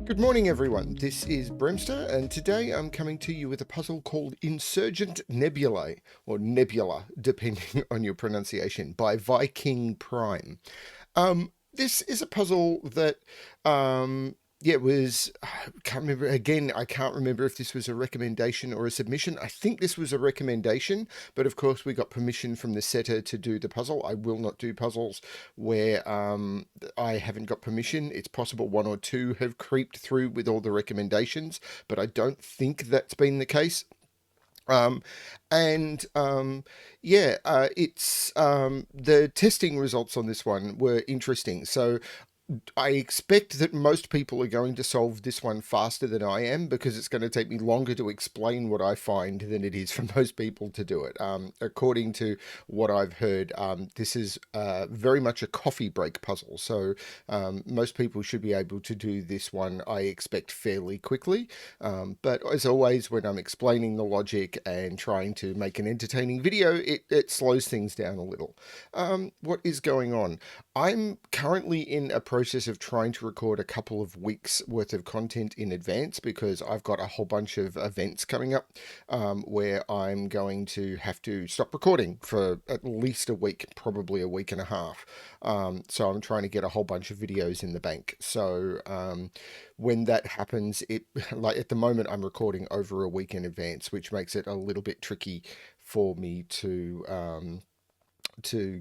Good morning, everyone. This is BremSter, and today I'm coming to you with a puzzle called Insurgent Nebulae, or Nebula, depending on your pronunciation, by ViKingPrime. This is a puzzle that, it was. I can't remember again. I can't remember if this was a recommendation or a submission. I think this was a recommendation, but of course we got permission from the setter to do the puzzle. I will not do puzzles where I haven't got permission. It's possible one or two have creeped through with all the recommendations, but I don't think that's been the case. Um, and yeah, it's the testing results on this one were interesting. So I expect that most people are going to solve this one faster than I am because it's going to take me longer to explain what I find than it is for most people to do it. According to what I've heard, this is very much a coffee break puzzle. So most people should be able to do this one, I expect, fairly quickly. But as always, when I'm explaining the logic and trying to make an entertaining video, it slows things down a little. What is going on? I'm currently in a process of trying to record a couple of weeks worth of content in advance because I've got a whole bunch of events coming up where I'm going to have to stop recording for at least a week, probably a week and a half. So I'm trying to get a whole bunch of videos in the bank. So when that happens, it like at the moment I'm recording over a week in advance, which makes it a little bit tricky for me to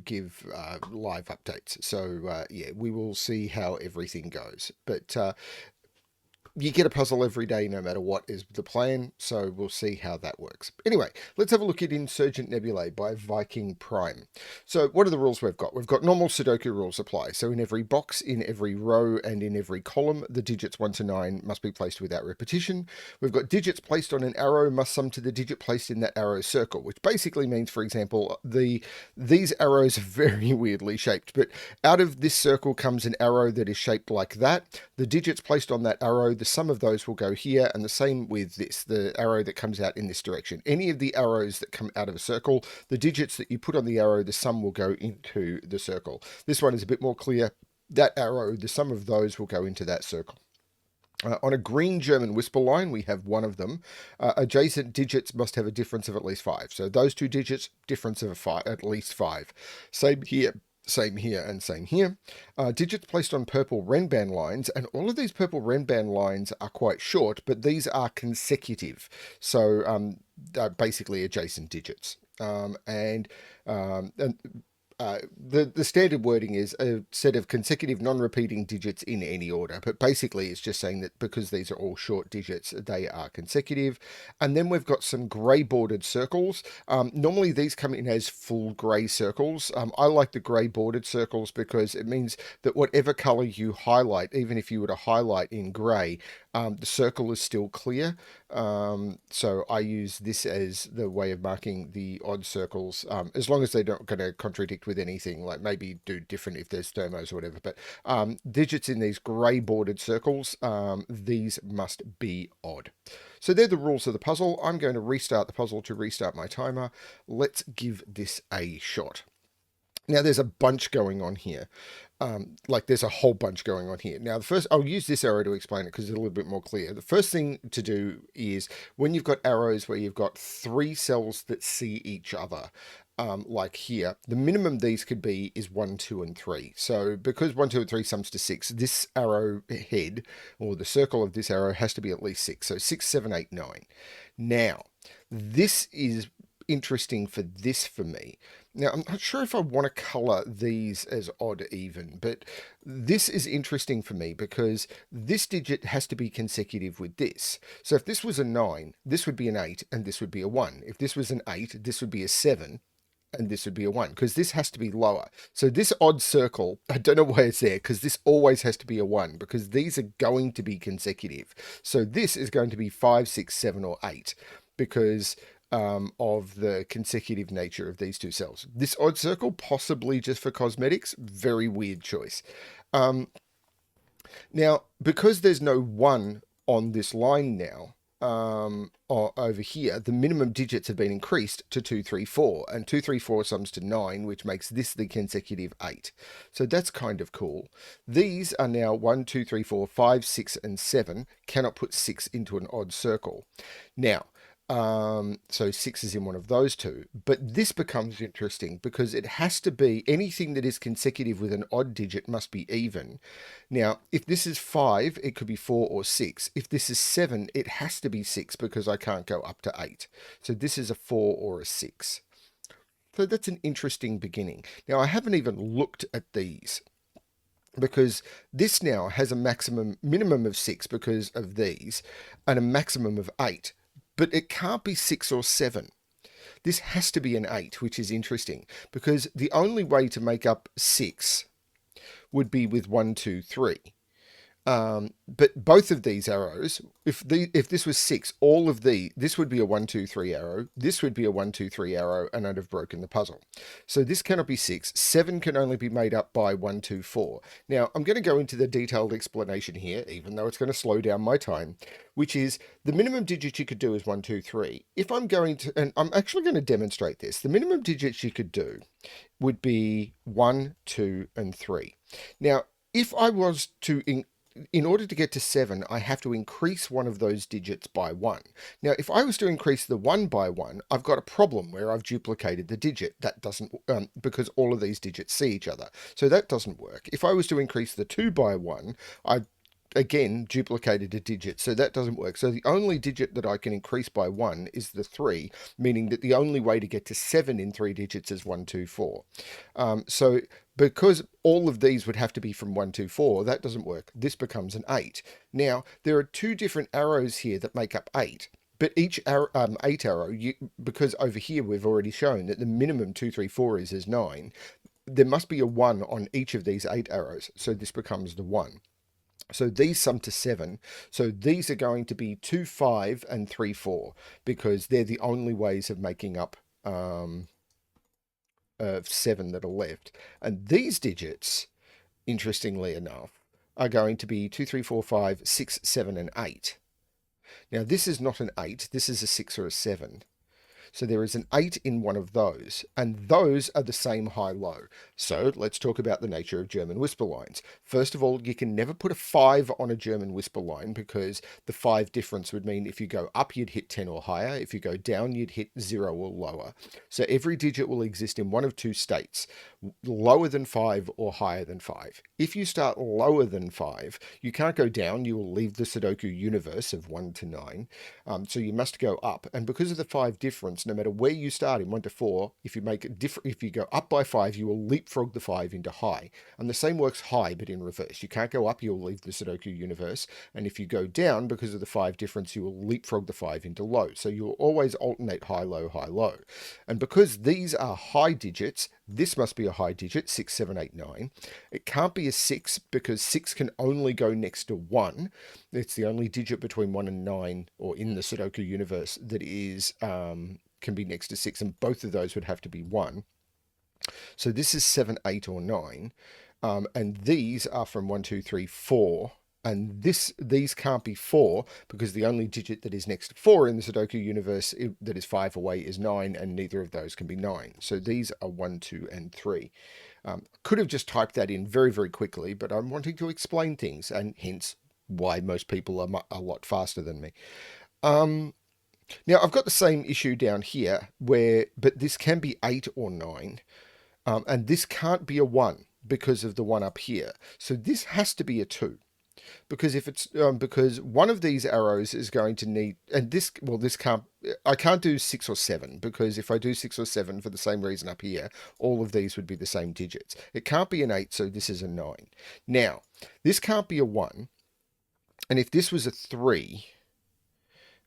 give live updates. So yeah, we will see how everything goes. But you get a puzzle every day, no matter what is the plan. So we'll see how that works. Anyway, let's have a look at Insurgent Nebulae by ViKingPrime. So what are the rules we've got? We've got normal Sudoku rules apply. So in every box, in every row, and in every column, the digits 1 to 9 must be placed without repetition. We've got digits placed on an arrow must sum to the digit placed in that arrow circle, which basically means, for example, these arrows are very weirdly shaped, but out of this circle comes an arrow that is shaped like that. The digits placed on that arrow, the sum of those will go here, and the same with this, the arrow that comes out in this direction. Any of the arrows that come out of a circle, the digits that you put on the arrow, the sum will go into the circle. This one is a bit more clear. That arrow, the sum of those will go into that circle. On a green German whisper line, we have one of them. Adjacent digits must have a difference of at least 5. So those two digits, difference of at least 5. Same here. Same here and same here. Digits placed on purple Renban lines, and all of these purple Renban lines are quite short, but these are consecutive. So basically adjacent digits. The standard wording is a set of consecutive non-repeating digits in any order, but basically it's just saying that because these are all short digits, they are consecutive. And then we've got some grey bordered circles. Normally these come in as full grey circles. I like the grey bordered circles because it means that whatever colour you highlight, even if you were to highlight in grey, the circle is still clear. So I use this as the way of marking the odd circles, as long as they're not going to contradict with anything, like maybe do different if there's thermos or whatever. But digits in these grey bordered circles, these must be odd. So they're the rules of the puzzle. I'm going to restart the puzzle to restart my timer. Let's give this a shot. Now, there's a bunch going on here. There's a whole bunch going on here. Now, I'll use this arrow to explain it because it's a little bit more clear. The first thing to do is when you've got arrows where you've got 3 cells that see each other, like here, the minimum these could be is 1, 2, and 3. So because 1, 2, and 3 sums to 6, this arrow head, or the circle of this arrow, has to be at least 6. So 6, 7, 8, 9. Now, this is interesting for me. Now, I'm not sure if I want to colour these as odd even, but this is interesting for me because this digit has to be consecutive with this. So if this was a 9, this would be an 8, and this would be a 1. If this was an 8, this would be a 7, and this would be a 1, because this has to be lower. So this odd circle, I don't know why it's there, because this always has to be a 1, because these are going to be consecutive. So this is going to be 5, 6, 7, or 8, because of the consecutive nature of these two cells. This odd circle, possibly just for cosmetics, very weird choice. Now, because there's no 1 on this line now, over here, the minimum digits have been increased to 234, and 234 sums to 9, which makes this the consecutive 8. So that's kind of cool. These are now 1, 2, 3, 4, 5, 6, and 7. Cannot put 6 into an odd circle. Now, so 6 is in one of those two. But this becomes interesting because it has to be anything that is consecutive with an odd digit must be even. Now, if this is 5, it could be 4 or 6. If this is 7, it has to be 6 because I can't go up to 8. So this is a 4 or a 6. So that's an interesting beginning. Now, I haven't even looked at these because this now has a minimum of 6 because of these and a maximum of 8. But it can't be 6 or 7. This has to be an 8, which is interesting because the only way to make up 6 would be with 1, 2, 3. But both of these arrows, if this was 6, this would be a 1, 2, 3 arrow, this would be a 1, 2, 3 arrow, and I'd have broken the puzzle. So this cannot be 6. 7 can only be made up by 1, 2, 4. Now, I'm going to go into the detailed explanation here, even though it's going to slow down my time, which is the minimum digit you could do is 1, 2, 3. If I'm going to, and I'm actually going to demonstrate this, the minimum digits you could do would be 1, 2, and 3. Now, if I was to in order to get to 7, I have to increase one of those digits by 1. Now, if I was to increase the 1 by 1, I've got a problem where I've duplicated the digit. That doesn't, because all of these digits see each other. So that doesn't work. If I was to increase the 2 by 1, I again duplicated a digit, so that doesn't work. So the only digit that I can increase by 1 is the 3, meaning that the only way to get to 7 in 3 digits is 1, 2, 4. So because all of these would have to be from 1, 2, 4, that doesn't work. This becomes an 8. Now, there are 2 different arrows here that make up 8. But each arrow, 8 arrow, because over here we've already shown that the minimum 2, 3, 4 is 9, there must be a 1 on each of these 8 arrows. So this becomes the 1. So these sum to 7. So these are going to be 2, 5, and 3, 4, because they're the only ways of making up 7 that are left. And these digits, interestingly enough, are going to be 2, 3, 4, 5, 6, 7, and 8. Now, this is not an 8. This is a 6 or a 7. So there is an 8 in one of those, and those are the same high-low. So let's talk about the nature of German whisper lines. First of all, you can never put a 5 on a German whisper line because the 5 difference would mean if you go up, you'd hit 10 or higher. If you go down, you'd hit 0 or lower. So every digit will exist in one of 2 states, lower than 5 or higher than 5. If you start lower than 5, you can't go down. You will leave the Sudoku universe of 1 to 9. So you must go up. And because of the 5 difference, no matter where you start in 1 to 4, if you go up by 5, you will leapfrog the 5 into high. And the same works high, but in reverse. You can't go up, you'll leave the Sudoku universe. And if you go down, because of the 5 difference, you will leapfrog the 5 into low. So you'll always alternate high, low, high, low. And because these are high digits, this must be a high digit, 6, 7, 8, 9. It can't be a 6 because 6 can only go next to 1. It's the only digit between 1 and 9, or in the Sudoku universe, that is can be next to 6, and both of those would have to be 1. So this is 7, 8, or 9. And these are from 1, 2, 3, 4. And these can't be 4 because the only digit that is next to 4 in the Sudoku universe that is 5 away is 9, and neither of those can be 9. So these are 1, 2, and 3. Could have just typed that in very, very quickly, but I'm wanting to explain things, and hence why most people are a lot faster than me. Now, I've got the same issue down here, but this can be 8 or 9, and this can't be a 1 because of the 1 up here. So this has to be a 2. Because if it's because one of these arrows is going to need, and this can't, I can't do 6 or 7, because if I do 6 or 7 for the same reason up here, all of these would be the same digits. It can't be an 8, so this is a 9. Now, this can't be a 1, and if this was a 3,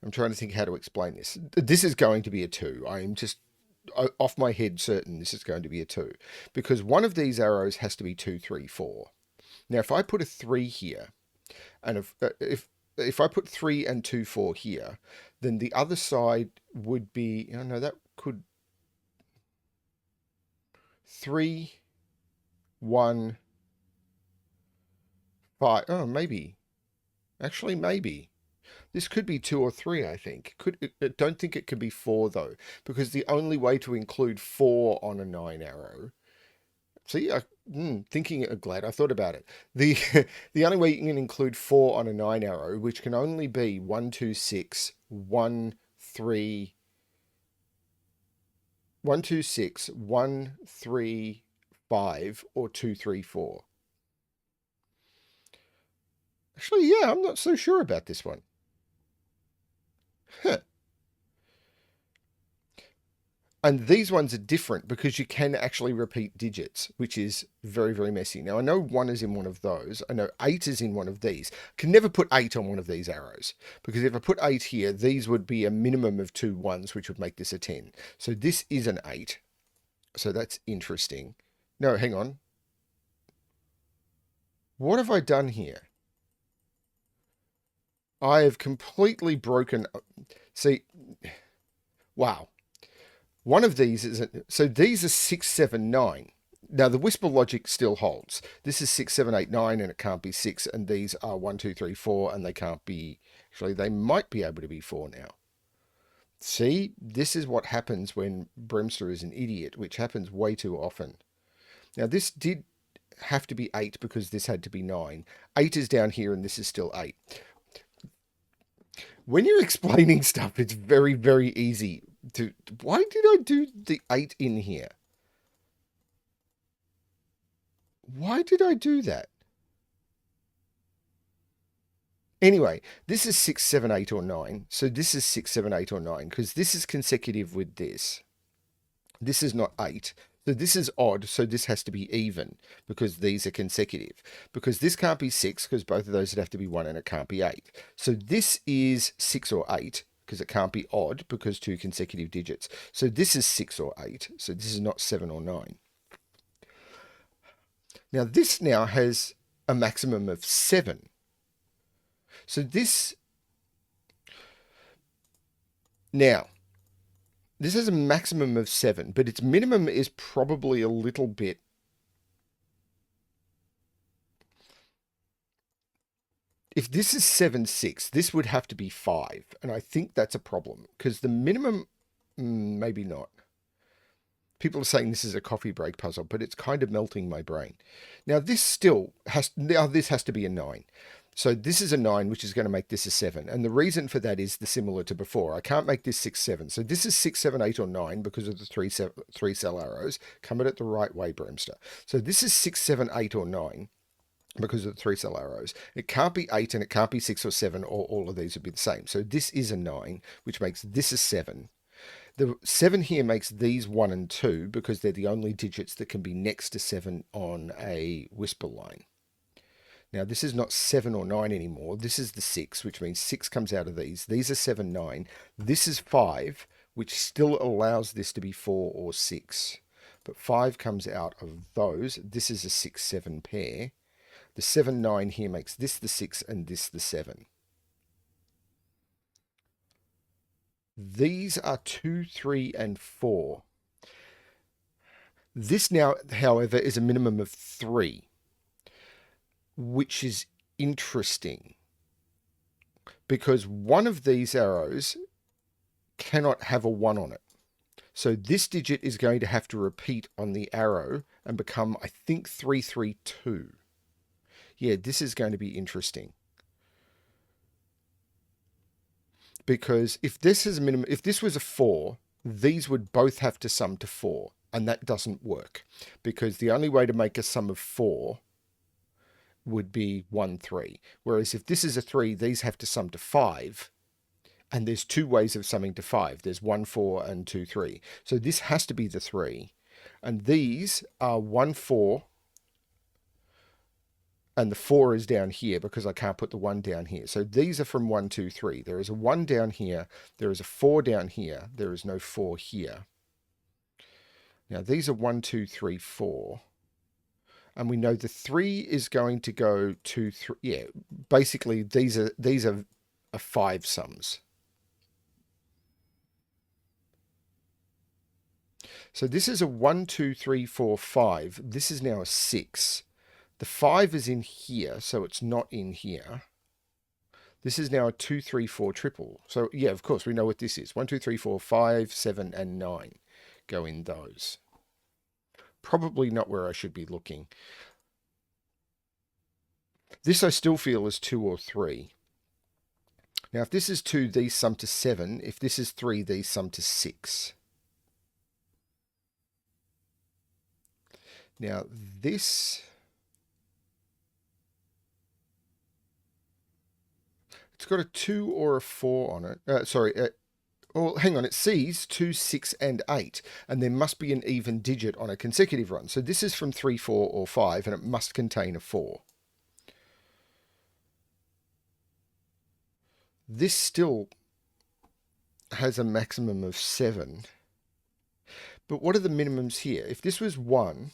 I'm trying to think how to explain this. This is going to be a 2. I am just off my head certain this is going to be a 2, because one of these arrows has to be 2, 3, 4. Now, if I put a 3 here, and if I put 3 and 2, 4 here, then the other side would be, oh no, that could 3, 1, 5. Oh, maybe. Actually, maybe. This could be 2 or 3, I think. I don't think it could be 4, though, because the only way to include 4 on a 9 arrow. See, glad I thought about it. The the only way you can include 4 on a 9 arrow, which can only be 1, 2, 6, 1, 3, 1, 2, 6, 1, 3, 5, or 2, 3, 4. Actually, yeah, I'm not so sure about this one. Huh. And these ones are different because you can actually repeat digits, which is very, very messy. Now, I know 1 is in one of those. I know 8 is in one of these. Can never put 8 on one of these arrows, because if I put 8 here, these would be a minimum of 2 1s, which would make this a 10. So this is an 8. So that's interesting. No, hang on. What have I done here? I have completely broken... See, wow. One of these is... So these are 6, 7, 9. Now, the whisper logic still holds. This is 6, 7, 8, 9, and it can't be 6. And these are 1, 2, 3, 4, and they can't be... Actually, they might be able to be 4 now. See, this is what happens when BremSter is an idiot, which happens way too often. Now, this did have to be 8 because this had to be 9. 8 is down here, and this is still 8. When you're explaining stuff, it's very, very easy to... Why did I do the 8 in here? Why did I do that? Anyway, this is 6, 7, 8, or 9. So this is 6, 7, 8, or 9, because this is consecutive with this. This is not 8. So this is odd, so this has to be even, because these are consecutive. Because this can't be 6, because both of those would have to be 1, and it can't be 8. So this is 6 or 8, because it can't be odd, because 2 consecutive digits. So this is 6 or 8, so this is not 7 or 9. Now this now has a maximum of 7. So this... Now, this has a maximum of 7, but its minimum is probably a little bit... If this is 7, 6, this would have to be 5. And I think that's a problem, because the minimum... maybe not. People are saying this is a coffee break puzzle, but it's kind of melting my brain. Now, this still has... Now, this has to be a 9. So this is a 9, which is going to make this a 7. And the reason for that is the similar to before. I can't make this 6, 7. So this is 6, 7, 8, or 9 because of the three cell arrows. Come at it the right way, BremSter. So this is 6, 7, 8, or 9 because of the 3 cell arrows. It can't be 8 and it can't be 6 or 7, or all of these would be the same. So this is a 9, which makes this a 7. The 7 here makes these 1 and 2 because they're the only digits that can be next to 7 on a whisper line. Now, this is not 7 or 9 anymore. This is the 6, which means 6 comes out of these. These are 7, 9. This is 5, which still allows this to be 4 or 6. But 5 comes out of those. This is a 6, 7 pair. The 7, 9 here makes this the 6 and this the 7. These are 2, 3, and 4. This now, however, is a minimum of 3. Which is interesting because one of these arrows cannot have a 1 on it. So this digit is going to have to repeat on the arrow and become, I think, 332. Yeah, this is going to be interesting. Because if this is a minimum, if this was a 4, these would both have to sum to 4, and that doesn't work because the only way to make a sum of 4 would be 1, 3. Whereas if this is a 3, these have to sum to 5. And there's 2 ways of summing to 5. There's 1, 4, and 2, 3. So this has to be the 3. And these are 1, 4. And the 4 is down here because I can't put the 1 down here. So these are from 1, 2, 3. There is a 1 down here. There is a 4 down here. There is no 4 here. Now these are 1, 2, 3, 4. And we know the 3 is going to go to 3. Yeah, basically these are 5 sums. So this is a 1, 2, 3, 4, 5. This is now a 6. The 5 is in here, so it's not in here. This is now a 2, 3, 4 triple. So yeah, of course, we know what this is. 1, 2, 3, 4, 5, 7, and 9 go in those. Probably not where I should be looking. This I still feel is 2 or 3. Now, if this is 2, these sum to 7. If this is 3, these sum to 6. Now, this... it's got a 2 or a 4 on it. Oh, hang on, it sees 2, 6, and 8, and there must be an even digit on a consecutive run. So this is from 3, 4, or 5, and it must contain a 4. This still has a maximum of 7. But what are the minimums here? If this was 1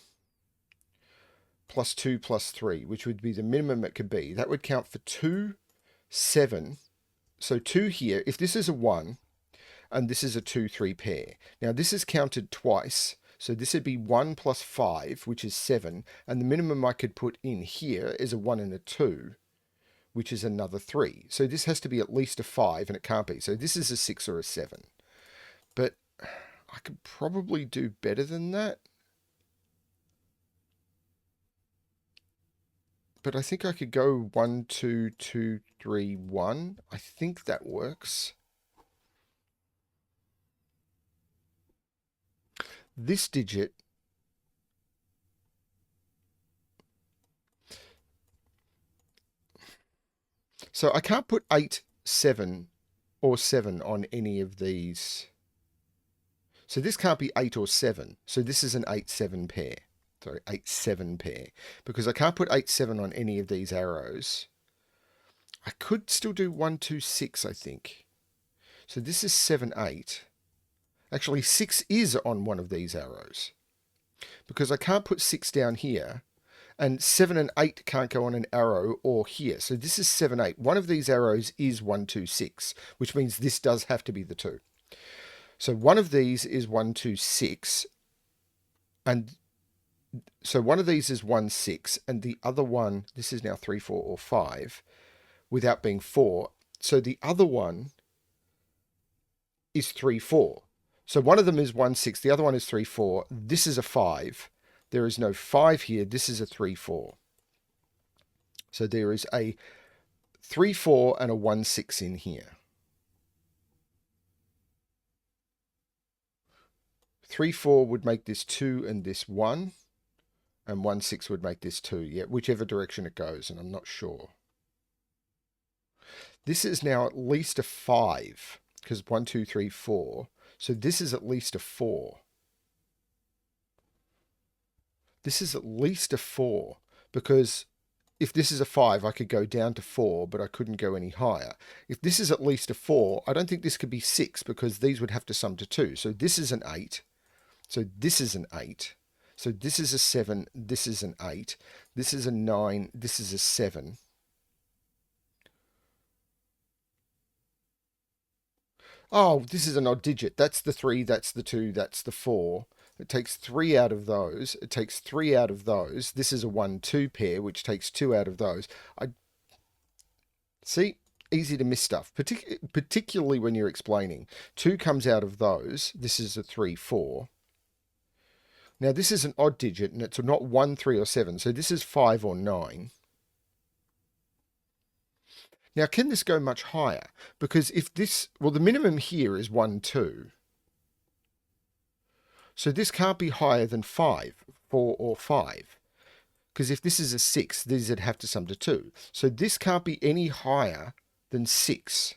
plus 2 plus 3, which would be the minimum it could be, that would count for 2, 7. So 2 here, if this is a 1, and this is a 2, 3 pair. Now this is counted twice, so this would be 1 plus 5, which is 7, and the minimum I could put in here is a 1 and a 2, which is another 3. So this has to be at least a 5, and it can't be. So this is a 6 or a 7. But I could probably do better than that. But I think I could go 1, 2, 2, 3, 1. I think that works. This digit so I can't put 8, 7 or 7 on any of these. So this can't be 8 or 7. So this is an 8, 7 pair. Sorry, 8, 7 pair. Because I can't put 8, 7 on any of these arrows. I could still do 1, 2, 6, I think. So this is 7, 8. Actually, 6 is on one of these arrows. Because I can't put 6 down here. And 7 and 8 can't go on an arrow or here. So this is 7, 8. One of these arrows is 1, 2, 6, which means this does have to be the 2. So one of these is 1, 2, 6. And so one of these is 1, 6. And the other one, this is now 3, 4, or 5, without being 4. So the other one is 3, 4. So one of them is 1, 6. The other one is 3, 4. This is a 5. There is no 5 here. This is a 3, 4. So there is a 3, 4 and a 1, 6 in here. 3, 4 would make this 2 and this 1. And 1, 6 would make this 2. Yeah, whichever direction it goes, and I'm not sure. This is now at least a 5. Because 1, 2, 3, 4. So this is at least a 4. This is at least a 4. Because if this is a 5, I could go down to 4, but I couldn't go any higher. If this is at least a 4, I don't think this could be 6, because these would have to sum to 2. So this is an 8. So this is an 8. So this is a 7. This is an 8. This is a 9. This is a 7. Oh, this is an odd digit. That's the 3, that's the 2, that's the 4. It takes 3 out of those. It takes 3 out of those. This is a 1, 2 pair, which takes 2 out of those. See, easy to miss stuff, particularly when you're explaining. 2 comes out of those. This is a 3, 4. Now, this is an odd digit, and it's not 1, 3, or 7. So this is 5 or 9. Now, can this go much higher? Because if this, well, the minimum here is 1, 2. So this can't be higher than 5, 4, or 5. Because if this is a 6, these would have to sum to 2. So this can't be any higher than 6.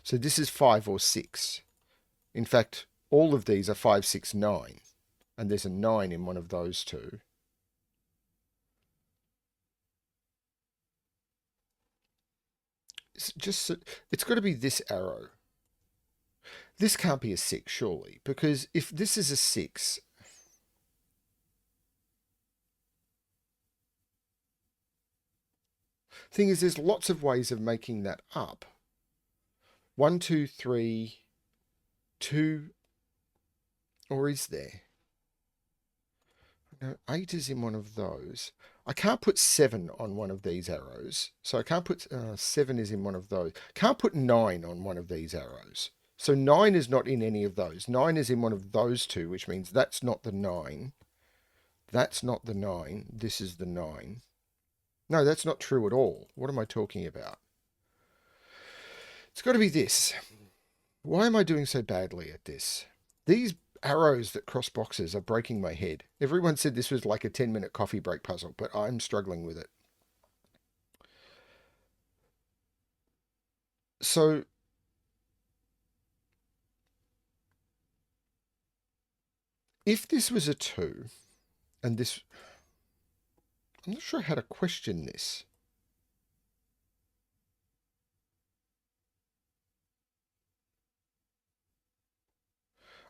So this is 5 or 6. In fact, all of these are 5, 6, 9. And there's a 9 in one of those two. It's got to be this arrow. This can't be a 6, surely, because if this is a 6, thing is, there's lots of ways of making that up. 1, 2, 3, 2, or is there? No, 8 is in one of those. I can't put 7 on one of these arrows. So I can't put 7 is in one of those. Can't put 9 on one of these arrows. So 9 is not in any of those. 9 is in one of those two, which means that's not the 9. That's not the 9. This is the 9. No, that's not true at all. What am I talking about? It's got to be this. Why am I doing so badly at this? These arrows that cross boxes are breaking my head. Everyone said this was like a 10-minute coffee break puzzle, but I'm struggling with it. So if this was a 2 and this, I'm not sure how to question this.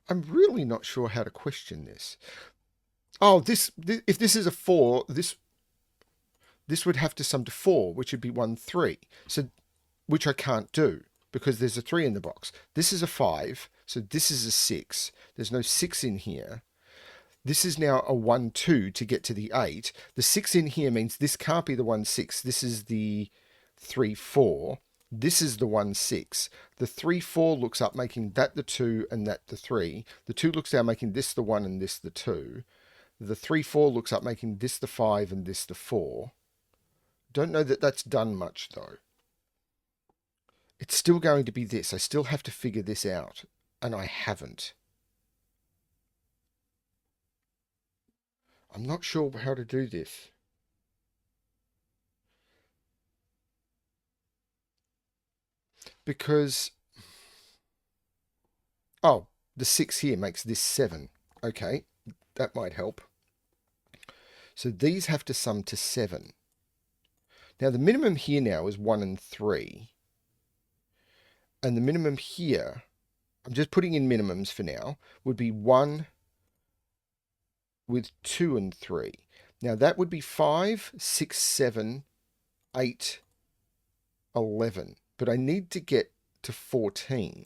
I'm really not sure how to question this. Oh, this if this is a 4, this would have to sum to 4, which would be 1, 3. So, which I can't do because there's a 3 in the box. This is a 5, so this is a 6. There's no 6 in here. This is now a 1, 2 to get to the 8. The 6 in here means this can't be the 1, 6. This is the 3, 4. This is the 1, 6. The 3, 4 looks up, making that the 2 and that the 3. The 2 looks down, making this the 1 and this the 2. The 3, 4 looks up, making this the 5 and this the 4. Don't know that that's done much, though. It's still going to be this. I still have to figure this out, and I haven't. I'm not sure how to do this. Because, oh, the 6 here makes this 7. Okay, that might help. So these have to sum to 7. Now the minimum here now is 1 and 3. And the minimum here, I'm just putting in minimums for now, would be 1 with 2 and 3. Now that would be 5, 6, 7, 8, 11. But I need to get to 14.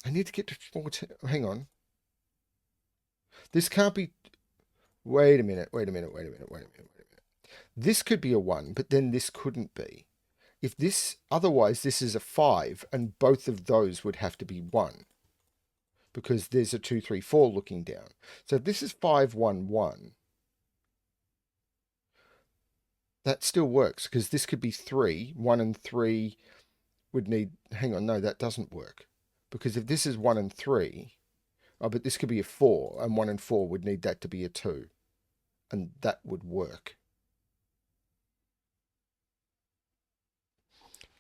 I need to get to 14. Hang on. This can't be... Wait a minute. This could be a 1, but then this couldn't be. If this... Otherwise, this is a 5, and both of those would have to be 1. Because there's a 2, 3, 4 looking down. So if this is 5, 1, 1... That still works, because this could be 3. 1 and 3 would need... Hang on, no, that doesn't work. Because if this is 1 and 3... Oh, but this could be a 4, and 1 and 4 would need that to be a 2. And that would work.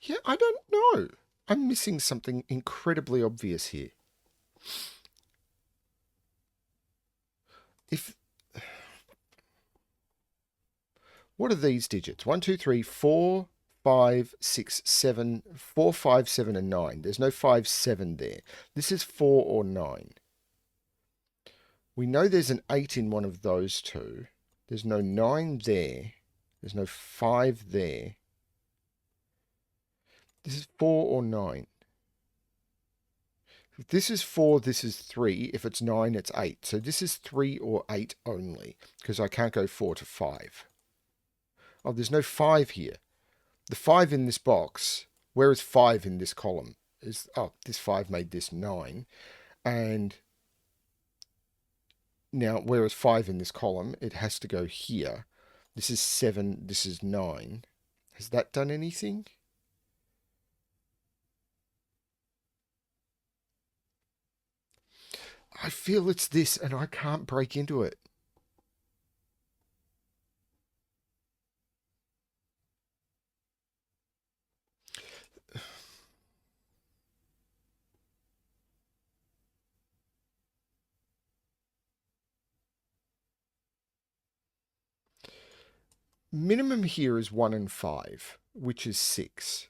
Yeah, I don't know. I'm missing something incredibly obvious here. If... What are these digits? 1, 2, 3, 4, 5, 6, 7, 4, 5, 7, and 9. There's no 5, 7 there. This is 4 or 9. We know there's an 8 in one of those two. There's no 9 there. There's no 5 there. This is 4 or 9. If this is 4, this is 3. If it's 9, it's 8. So this is 3 or 8 only, because I can't go 4 to 5. Oh, there's no 5 here. The 5 in this box, where is 5 in this column? Oh, this 5 made this 9. And now, whereas 5 in this column, it has to go here. This is 7, this is 9. Has that done anything? I feel it's this, and I can't break into it. Minimum here is 1 and 5, which is 6.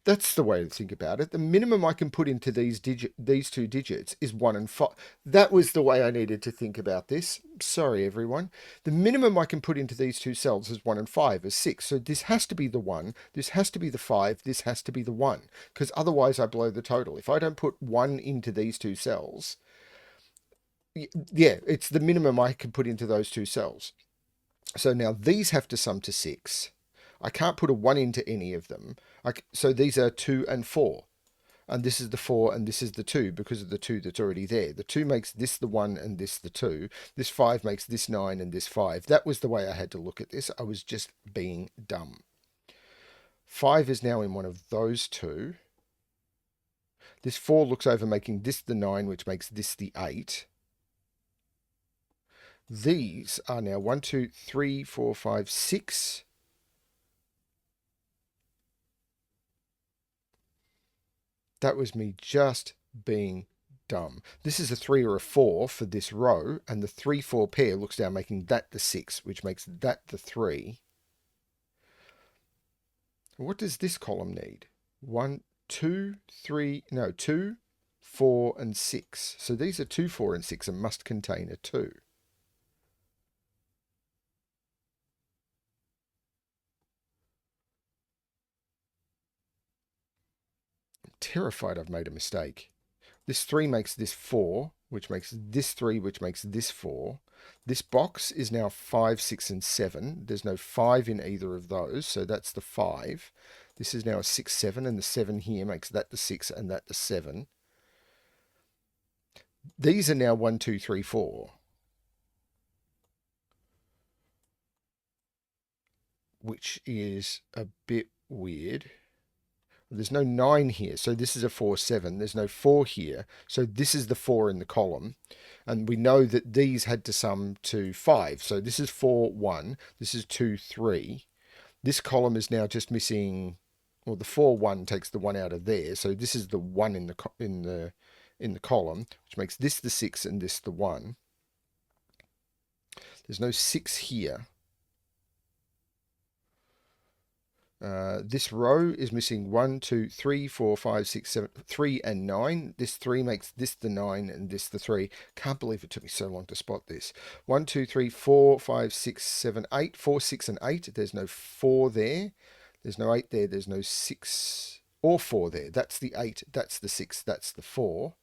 That's the way to think about it. The minimum I can put into these two digits is 1 and 5. That was the way I needed to think about this. Sorry, everyone. The minimum I can put into these two cells is 1 and 5, is 6. So this has to be the 1, this has to be the 5, this has to be the 1, because otherwise I blow the total. If I don't put 1 into these two cells, Yeah, it's the minimum I can put into those two cells. So now these have to sum to 6. I can't put a 1 into any of them. So these are 2 and 4. And this is the 4 and this is the 2 because of the 2 that's already there. The 2 makes this the 1 and this the 2. This 5 makes this 9 and this 5. That was the way I had to look at this. I was just being dumb. 5 is now in one of those two. This 4 looks over making this the 9, which makes this the 8. These are now 1, 2, 3, 4, 5, 6. That was me just being dumb. This is a 3 or a 4 for this row, and the 3, 4 pair looks down, making that the 6, which makes that the 3. What does this column need? 1, 2, 3, no, 2, 4, and 6. So these are 2, 4, and 6 and must contain a 2. I'm terrified I've made a mistake. This 3 makes this 4, which makes this 3, which makes this 4. This box is now 5, 6, and 7. There's no 5 in either of those, so that's the 5. This is now a 6, 7, and the 7 here makes that the 6 and that the 7. These are now 1, 2, 3, 4. Which is a bit weird. There's no 9 here, so this is a 4, 7. There's no 4 here, so this is the 4 in the column. And we know that these had to sum to 5. So this is 4, 1. This is 2, 3. This column is now just missing, well, the 4, 1 takes the 1 out of there. So this is the 1 in the column, which makes this the 6 and this the 1. There's no 6 here. This row is missing 1, 2, 3, 4, 5, 6, 7, 3, and 9. This 3 makes this the 9 and this the 3. Can't believe it took me so long to spot this. 1, 2, 3, 4, 5, 6, 7, 8. 4, 6, and 8. There's no 4 there. There's no 8 there. There's no 6 or 4 there. That's the 8. That's the 6. That's the 4.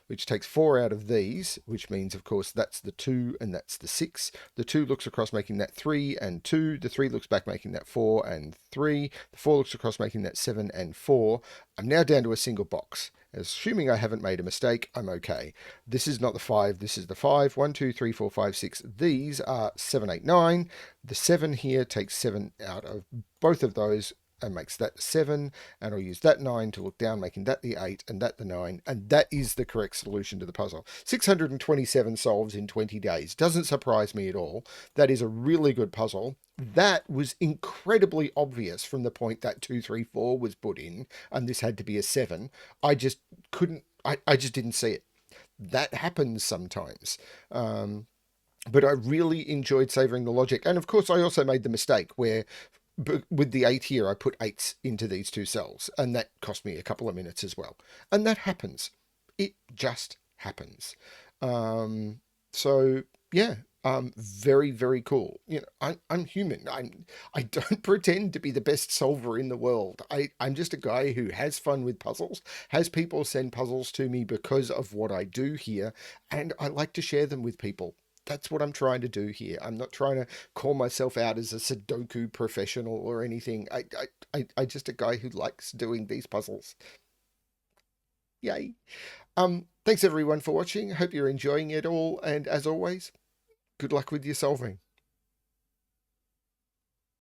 Which takes 4 out of these, which means, of course, that's the 2 and that's the 6. The 2 looks across, making that 3 and 2. The 3 looks back, making that 4 and 3. The 4 looks across, making that 7 and 4. I'm now down to a single box. Assuming I haven't made a mistake, I'm okay. This is not the 5, this is the 5. 1, 2, 3, 4, 5, 6. These are 7, 8, 9. The 7 here takes 7 out of both of those and makes that the 7, and I'll use that 9 to look down, making that the 8 and that the 9, and that is the correct solution to the puzzle. 627 solves in 20 days. Doesn't surprise me at all. That is a really good puzzle. That was incredibly obvious from the point that 2, 3, 4 was put in, and this had to be a 7. I just couldn't, I just didn't see it. That happens sometimes. But I really enjoyed savouring the logic. And of course, I also made the mistake where with the 8 here, I put 8s into these two cells, and that cost me a couple of minutes as well. And that happens. It just happens. So, yeah, very, very cool. You know, I'm human. I don't pretend to be the best solver in the world. I'm just a guy who has fun with puzzles, has people send puzzles to me because of what I do here, and I like to share them with people. That's what I'm trying to do here. I'm not trying to call myself out as a Sudoku professional or anything. I just a guy who likes doing these puzzles. Yay. Thanks everyone for watching. Hope you're enjoying it all. And as always, good luck with your solving.